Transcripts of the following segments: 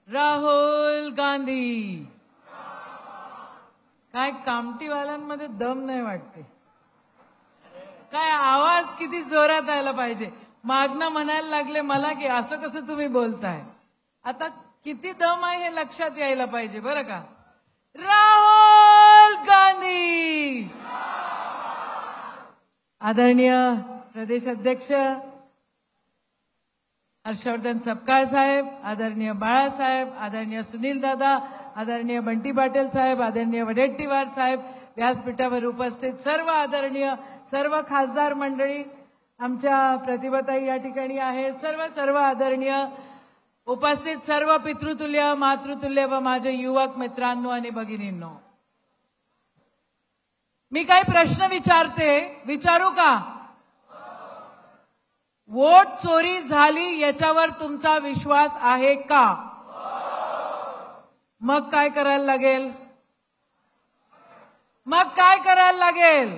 राहुल गांधी। काय कामटीवाल्यांमध्ये दम नाही वाटते, काय आवाज किती जोरात यायला पाहिजे। मागणं म्हणायला लागले मला की असं कसं तुम्ही बोलताय, आता किती दम आहे हे लक्षात यायला पाहिजे बरं का। राहुल गांधी। आदरणीय प्रदेश अध्यक्ष हर्षवर्धन सपकाळ साहेब, आदरणीय बाळासाहेब, आदरणीय सुनील दादा, आदरणीय बंटी पाटील साहेब, आदरणीय वडेट्टीवार साहेब, व्यासपीठावर उपस्थित सर्व आदरणीय सर्व खासदार मंडळी, आमच्या प्रतिभाताई या ठिकाणी आहे, सर्व आदरणीय उपस्थित सर्व पितृतुल्य मातृतुल्य व माझे युवक मित्रांनो आणि भगिनींनो, मी काही प्रश्न विचारू का? वोट चोरी झाली याच्यावर तुमचा विश्वास आहे का? मग काय करायला लागेल?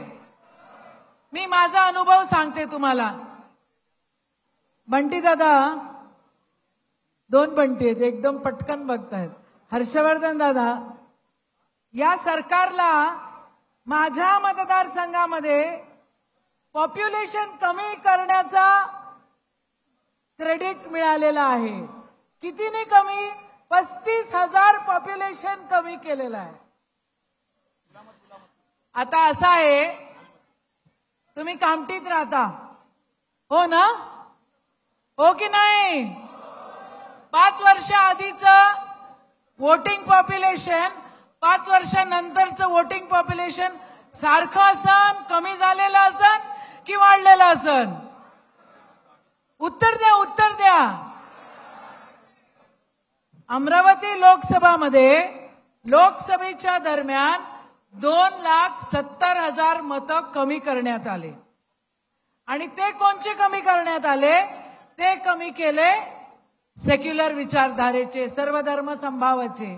मी माझा अनुभव सांगते तुम्हाला। बंटी दादा, दोन बंटी आहेत, एकदम पटकन बघतायत। हर्षवर्धन दादा, या सरकारला माझ्या मतदारसंघामध्ये पॉप्युलेशन कमी करण्याचा क्रेडिट मिळालेला आहे। कितीने कमी? 35,000 पॉप्युलेशन कमी केलेलं आहे। आता असं आहे, तुम्ही कामठीत राहता हो ना, हो की नाही? 5 वर्ष आधीचं वोटिंग पॉप्युलेशन 5 वर्षानंतरचं वोटिंग पॉप्युलेशन सारखं असन, कमी झालेलं असन की वाढलेलं असन? उत्तर द्या। अमरावती लोकसभेच्या दरम्यान 2,70,000 मतं कमी करण्यात आले आणि ते कोणचे कमी करण्यात आले? ते कमी केले सेक्युलर विचारधारेचे, सर्वधर्म समभावाचे।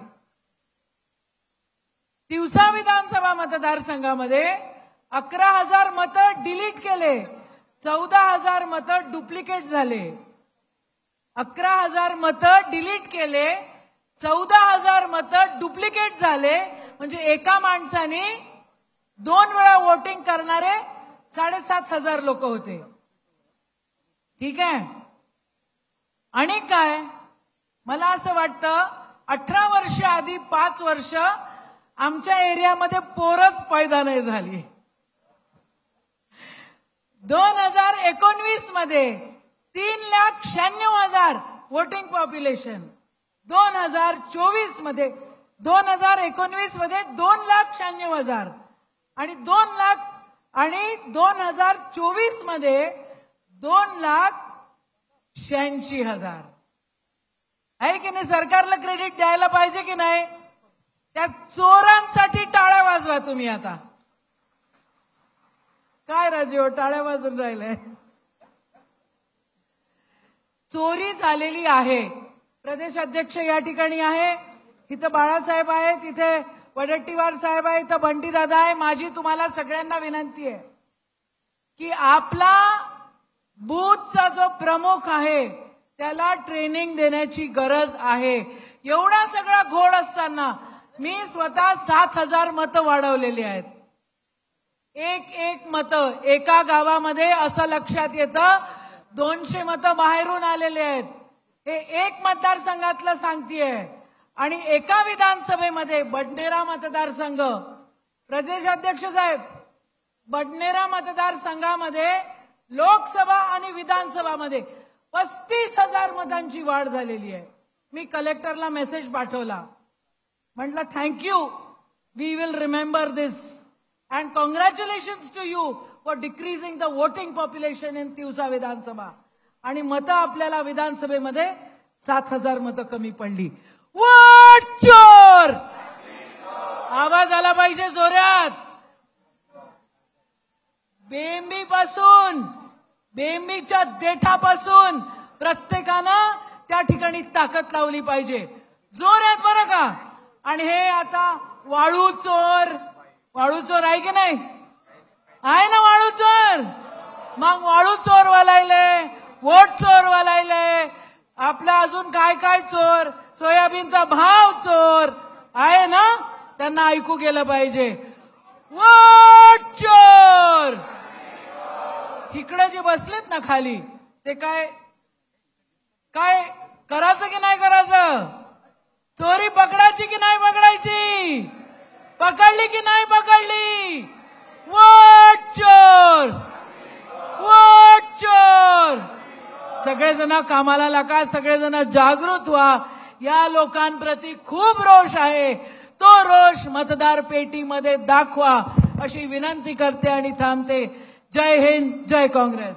तिवसा विधानसभा मतदारसंघामध्ये 11,000 मतं डिलीट केले, 14,000 मतं डुप्लिकेट झाले। 11,000 मतं डिलीट केले, 14,000 मतं डुप्लिकेट झाले, म्हणजे एका माणसाने 2 वेळा वोटिंग करणारे 7,500 लोक होते। ठीक आहे? आणि काय, मला असं वाटतं 18 वर्ष आधी 5 वर्ष आमच्या एरियामध्ये पोरच पैदा नाही झाली। 2019 मध्ये 3,96,000 वोटिंग पॉप्युलेशन, 2019 मध्ये 2,96,000 आणि 2024 मध्ये 2,86,000 आहे की नाही? सरकारला क्रेडिट द्यायला पाहिजे की नाही? त्या चोरांसाठी टाळ्या वाजवा तुम्ही आता। काय राजीव, टाळ्या वाजून राहिलाय? चोरी झालेली आहे। प्रदेश अध्यक्ष या ठिकाणी आहे, इथं बाळासाहेब आहे, तिथे वडेट्टीवार साहेब आहे, इथं बंटी दादा आहे। माझी तुम्हाला सगळ्यांना विनंती आहे की आपला बूथचा जो प्रमुख आहे त्याला ट्रेनिंग देण्याची गरज आहे। एवढा सगळा घोळ असताना मी स्वतः 7,000 मतं वाढवलेली आहेत। एक मतं एका गावामध्ये असं लक्षात येतं 200 मतं बाहेरून आलेले आहेत। हे एक मतदारसंघातलं सांगतेय आणि एका विधानसभेमध्ये बडनेरा मतदारसंघ, प्रदेश अध्यक्ष साहेब, बडनेरा मतदारसंघामध्ये लोकसभा आणि विधानसभामध्ये 35,000 मतांची वाढ झालेली आहे। मी कलेक्टरला मेसेज पाठवला, म्हटलं thank you, we will remember this and congratulations to you for decreasing the voting population in Tiwsa विधानसभा। आणि मतं आपल्याला विधानसभेमध्ये 7,000 मतं कमी पडली। वोट चोर, आवाज आला पाहिजे जोरात। बेंबीच्या देठापासून प्रत्येकानं त्या ठिकाणी ताकद लावली पाहिजे, जोरात बरं का। आणि हे आता वाळू चोर आहे की नाही? आहे ना वाळू चोर? मग वाळू चोर वालायले, वोट चोर वालायले, आपला अजून काय चोर, सोयाबीनचा भाव चोर आहे ना, त्यांना ऐकू गेलं पाहिजे. वोट चोर. इकडे जे बसलेत ना खाली, ते काय काय करायचं की नाही करायचं? चोरी पकडायची की नाही पकडायची? पकडली की नाही पकडली? वोट चोर. वोट चोर. सगळेजण कामाला लागा, सगळेजण जागृत व्हा. या लोकांप्रती खूप रोष आहे, तो रोष मतदार पेटीमध्ये दाखवा अशी विनंती करते आणि थांबते. जय हिंद, जय काँग्रेस.